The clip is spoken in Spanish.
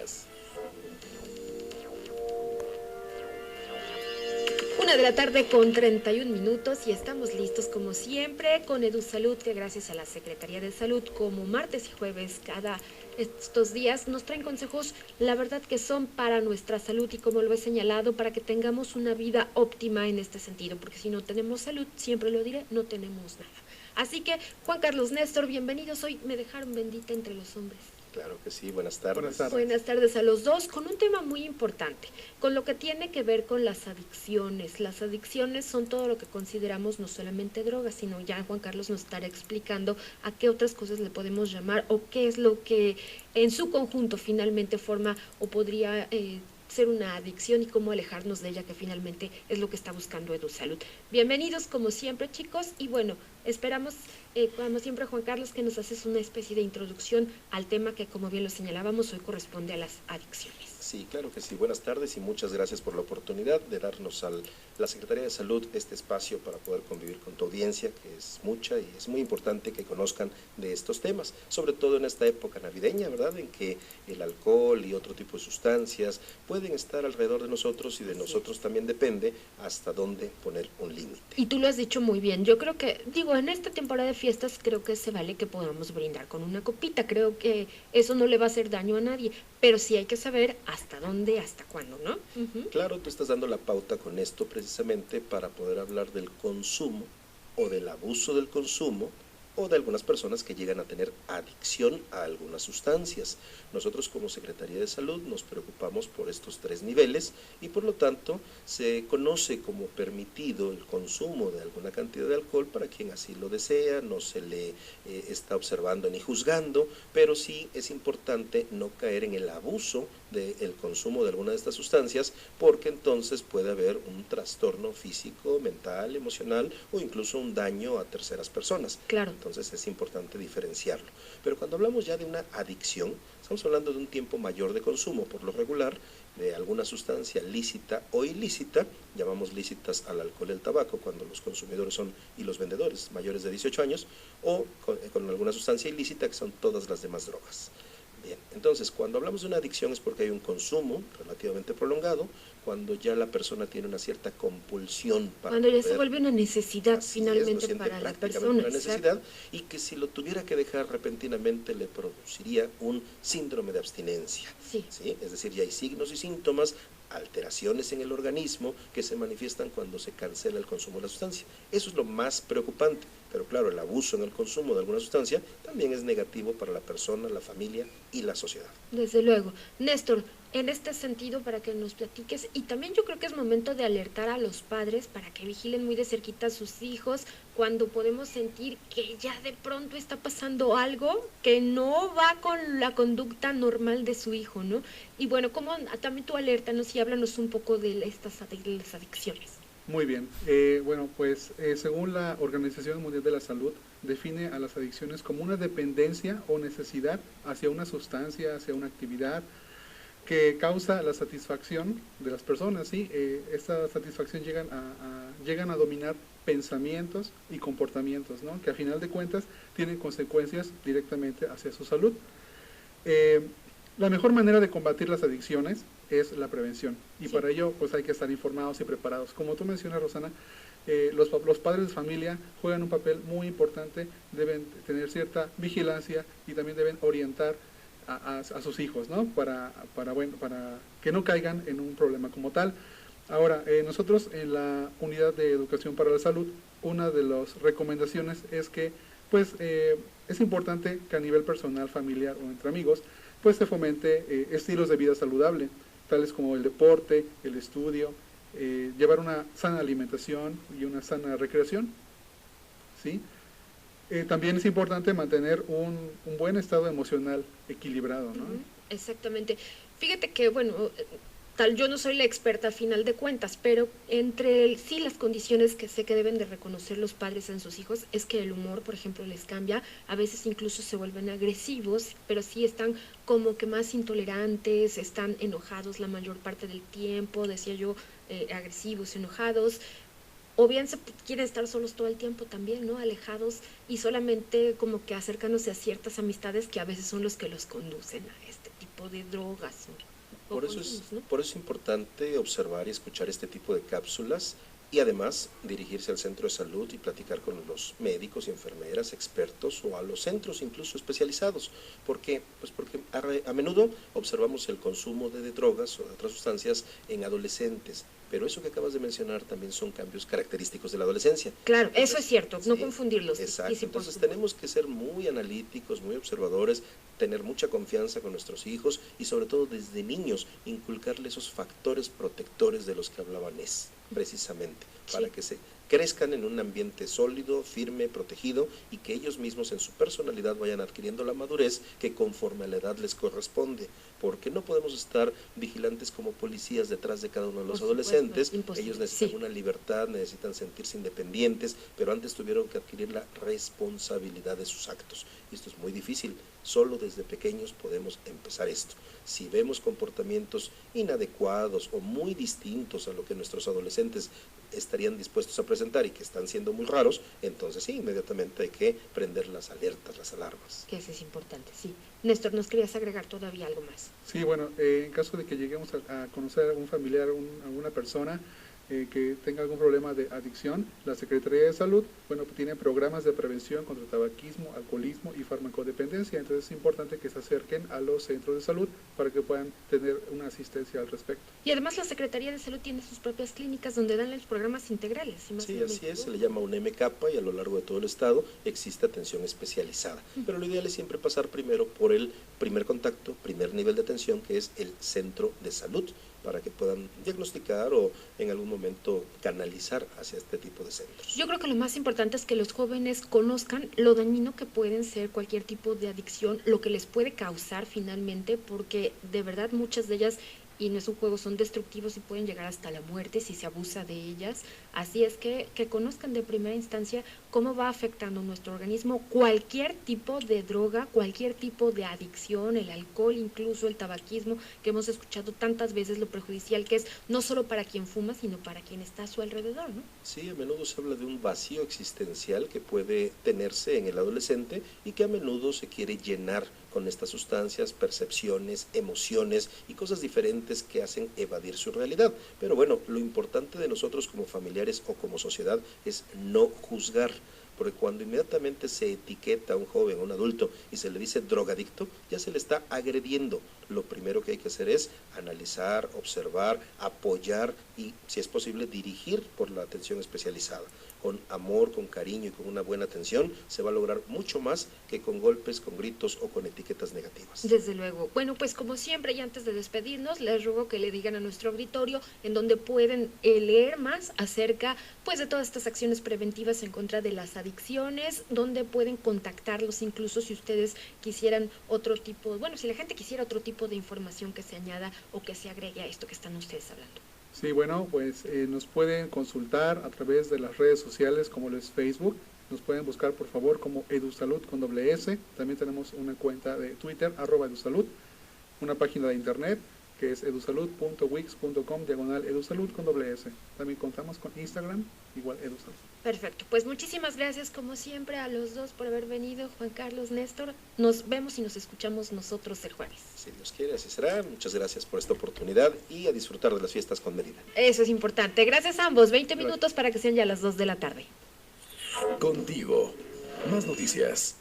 días. 1 de la tarde con 31 minutos y estamos listos como siempre con EduSalud, que gracias a la Secretaría de Salud, como martes y jueves cada estos días, nos traen consejos, la verdad que son para nuestra salud y como lo he señalado, para que tengamos una vida óptima en este sentido, porque si no tenemos salud, siempre lo diré, no tenemos nada. Así que, Juan Carlos, Néstor, bienvenidos. Hoy me dejaron bendita entre los hombres. Claro que sí, buenas tardes. Buenas tardes. Buenas tardes a los dos, con un tema muy importante, con lo que tiene que ver con las adicciones. Las adicciones son todo lo que consideramos no solamente drogas, sino ya Juan Carlos nos estará explicando a qué otras cosas le podemos llamar o qué es lo que en su conjunto finalmente forma o podría ser una adicción y cómo alejarnos de ella, que finalmente es lo que está buscando EduSalud. Bienvenidos como siempre, chicos, y bueno, esperamos, como siempre, Juan Carlos, que nos haces una especie de introducción al tema que, como bien lo señalábamos, hoy corresponde a las adicciones. Sí, claro que sí. Buenas tardes y muchas gracias por la oportunidad de darnos a la Secretaría de Salud este espacio para poder convivir con tu audiencia, que es mucha y es muy importante que conozcan de estos temas, sobre todo en esta época navideña, ¿verdad?, en que el alcohol y otro tipo de sustancias pueden estar alrededor de nosotros y de nosotros también depende hasta dónde poner un límite. Y tú lo has dicho muy bien. Yo creo que, digo, en esta temporada de fiestas creo que se vale que podamos brindar con una copita. Creo que eso no le va a hacer daño a nadie, pero sí hay que saber hasta dónde, hasta cuándo, ¿no? Claro, tú estás dando la pauta con esto precisamente para poder hablar del consumo o del abuso del consumo o de algunas personas que llegan a tener adicción a algunas sustancias. Nosotros como Secretaría de Salud nos preocupamos por estos 3 niveles y por lo tanto se conoce como permitido el consumo de alguna cantidad de alcohol para quien así lo desea, no se le está observando ni juzgando, pero sí es importante no caer en el abuso del consumo de alguna de estas sustancias, porque entonces puede haber un trastorno físico, mental, emocional o incluso un daño a terceras personas. Claro. Entonces es importante diferenciarlo. Pero cuando hablamos ya de una adicción, estamos hablando de un tiempo mayor de consumo, por lo regular, de alguna sustancia lícita o ilícita, llamamos lícitas al alcohol y al tabaco cuando los consumidores son y los vendedores mayores de 18 años, o con alguna sustancia ilícita que son todas las demás drogas. Bien, entonces cuando hablamos de una adicción es porque hay un consumo relativamente prolongado, cuando ya la persona tiene una cierta compulsión para cuando ya poder, se vuelve una necesidad finalmente para la persona. Una necesidad, y que si lo tuviera que dejar repentinamente le produciría un síndrome de abstinencia. Sí. ¿Sí? Es decir, ya hay signos y síntomas, alteraciones en el organismo que se manifiestan cuando se cancela el consumo de la sustancia. Eso es lo más preocupante, pero claro, el abuso en el consumo de alguna sustancia también es negativo para la persona, la familia y la sociedad. Desde luego. Néstor, en este sentido, para que nos platiques, y también yo creo que es momento de alertar a los padres para que vigilen muy de cerquita a sus hijos cuando podemos sentir que ya de pronto está pasando algo que no va con la conducta normal de su hijo, ¿no? Y bueno, como también tú alértanos y háblanos un poco de las adicciones. Muy bien. Bueno, pues según la Organización Mundial de la Salud, define a las adicciones como una dependencia o necesidad hacia una sustancia, hacia una actividad que causa la satisfacción de las personas, ¿sí? Esta satisfacción llegan a dominar pensamientos y comportamientos, ¿no?, que a final de cuentas tienen consecuencias directamente hacia su salud. La mejor manera de combatir las adicciones es la prevención, y para ello pues hay que estar informados y preparados. Como tú mencionas, Rosana, los padres de familia juegan un papel muy importante, deben tener cierta vigilancia y también deben orientar a sus hijos, ¿no?, para que no caigan en un problema como tal. Ahora, nosotros en la Unidad de Educación para la Salud, una de las recomendaciones es que pues es importante que a nivel personal, familiar o entre amigos, pues se fomente estilos de vida saludable, tales como el deporte, el estudio, llevar una sana alimentación y una sana recreación, ¿sí? También es importante mantener un buen estado emocional equilibrado, ¿no? Exactamente. Fíjate que, bueno, yo no soy la experta a final de cuentas, pero sí las condiciones que sé que deben de reconocer los padres en sus hijos es que el humor, por ejemplo, les cambia, a veces incluso se vuelven agresivos, pero sí están como que más intolerantes, están enojados la mayor parte del tiempo, decía yo, agresivos, enojados, o bien se quieren estar solos todo el tiempo también, ¿no?, alejados y solamente como que acercándose a ciertas amistades que a veces son los que los conducen a este tipo tipo de drogas o Por eso consumos, ¿no? por eso es importante observar y escuchar este tipo de cápsulas y además dirigirse al centro de salud y platicar con los médicos y enfermeras, expertos o a los centros incluso especializados. ¿Por qué? Pues porque a menudo observamos el consumo de drogas o de otras sustancias en adolescentes, pero eso que acabas de mencionar también son cambios característicos de la adolescencia. Claro, Entonces, eso es cierto, no sí, confundirlos. exacto, Y sí, por entonces supuesto. tenemos que ser muy analíticos, muy observadores, tener mucha confianza con nuestros hijos y sobre todo desde niños inculcarle esos factores protectores de los que hablaba Nes, precisamente, para Sí. que se crezcan en un ambiente sólido, firme, protegido y que ellos mismos en su personalidad vayan adquiriendo la madurez que conforme a la edad les corresponde, porque no podemos estar vigilantes como policías detrás de cada uno de los Por supuesto, adolescentes. imposible, Ellos necesitan sí. una libertad, necesitan sentirse independientes, pero antes tuvieron que adquirir la responsabilidad de sus actos. Y esto es muy difícil, solo desde pequeños podemos empezar esto. Si vemos comportamientos inadecuados o muy distintos a lo que nuestros adolescentes estarían dispuestos a presentar y que están siendo muy raros, entonces sí, inmediatamente hay que prender las alertas, las alarmas. Que eso es importante, sí. Néstor, ¿nos querías agregar todavía algo más? Sí, bueno, en caso de que lleguemos a conocer a algún familiar, a alguna persona que tenga algún problema de adicción, la Secretaría de Salud, bueno, pues tiene programas de prevención contra tabaquismo, alcoholismo y farmacodependencia, entonces es importante que se acerquen a los centros de salud para que puedan tener una asistencia al respecto. Y además la Secretaría de Salud tiene sus propias clínicas donde dan los programas integrales. Si más Sí, no me así es, se equivoco. le llama un MK y a lo largo de todo el estado existe atención especializada. Pero lo ideal es siempre pasar primero por el primer contacto, primer nivel de atención, que es el centro de salud, para que puedan diagnosticar o en algún momento canalizar hacia este tipo de centros. Yo creo que lo más importante es que los jóvenes conozcan lo dañino que pueden ser cualquier tipo de adicción, lo que les puede causar finalmente, porque de verdad muchas de ellas, y no es un juego, son destructivos y pueden llegar hasta la muerte si se abusa de ellas. Así es que conozcan de primera instancia cómo va afectando nuestro organismo cualquier tipo de droga, cualquier tipo de adicción, el alcohol, incluso el tabaquismo, que hemos escuchado tantas veces lo perjudicial que es, no solo para quien fuma, sino para quien está a su alrededor, ¿no? Sí, a menudo se habla de un vacío existencial que puede tenerse en el adolescente y que a menudo se quiere llenar con estas sustancias, percepciones, emociones y cosas diferentes que hacen evadir su realidad. Pero bueno, lo importante de nosotros como familiares o como sociedad es no juzgar, porque cuando inmediatamente se etiqueta a un joven, a un adulto y se le dice drogadicto, ya se le está agrediendo. Lo primero que hay que hacer es analizar, observar, apoyar y, si es posible, dirigir por la atención especializada. Con amor, con cariño y con una buena atención se va a lograr mucho más que con golpes, con gritos o con etiquetas negativas. Desde luego. Bueno, pues como siempre y antes de despedirnos, les ruego que le digan a nuestro auditorio en donde pueden leer más acerca pues de todas estas acciones preventivas en contra de las adicciones, donde pueden contactarlos incluso si ustedes quisieran otro tipo, bueno, si la gente quisiera otro tipo de información que se añada o que se agregue a esto que están ustedes hablando. Sí, bueno, pues nos pueden consultar a través de las redes sociales como lo es Facebook. Nos pueden buscar por favor como EduSalud con doble S. También tenemos una cuenta de Twitter, @EduSalud, una página de internet que es edusalud.wix.com/edusalud con doble S. También contamos con Instagram, igual EduSalud. Perfecto, pues muchísimas gracias como siempre a los dos por haber venido, Juan Carlos, Néstor. Nos vemos y nos escuchamos nosotros el jueves. Si Dios quiere, así será. Muchas gracias por esta oportunidad y a disfrutar de las fiestas con medida. Eso es importante. Gracias a ambos. 20 minutos para que sean ya las 2 de la tarde. Contigo. Más noticias.